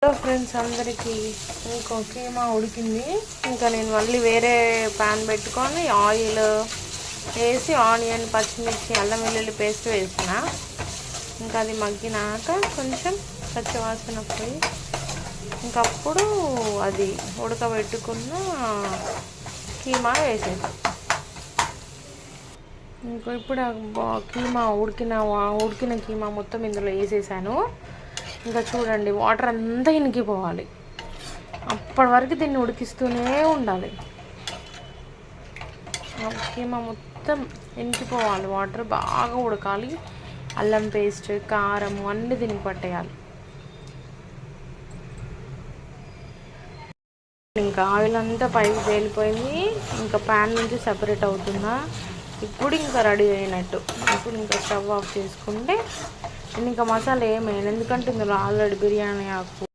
Hello friends అందరికీ ఇంకో కీమా ఉడికింది. ఇంకా నేను మళ్ళీ వేరే ప్యాన్ పెట్టుకొని ఆయిల్ వేసి ఆనియన్ పచ్చిమిర్చి అల్లం వెల్లుల్లి పేస్ట్ వేసిన. ఇంకా అది మగ్గినాక కొంచెం పచ్చివాసన పోయి ఇంకప్పుడు అది ఉడకబెట్టుకున్న కీమా వేసేది. ఇంకా ఇప్పుడు కీమా ఉడికిన కీమా మొత్తం ఇందులో వేసేసాను. ఇంకా చూడండి, వాటర్ అంతా ఇనికిపోవాలి. అప్పటి వరకు దీన్ని ఉడికిస్తూనే ఉండాలి. కీమా మొత్తం ఇనికిపోవాలి, వాటర్ బాగా ఉడకాలి. అల్లం పేస్ట్, కారం అన్నీ దీనికి పట్టేయాలి. ఇంకా ఆయిల్ అంతా పైకి తేలిపోయింది. ఇంకా ప్యాన్ నుంచి సపరేట్ అవుతుందా. ఇప్పుడు ఇంకా రెడీ అయినట్టు. ఇప్పుడు ఇంకా స్టవ్ ఆఫ్ చేసుకుంటే ఇంకా మసాలా ఏమైనా, ఎందుకంటే ఇందులో ఆల్రెడీ బిర్యానీ ఆకు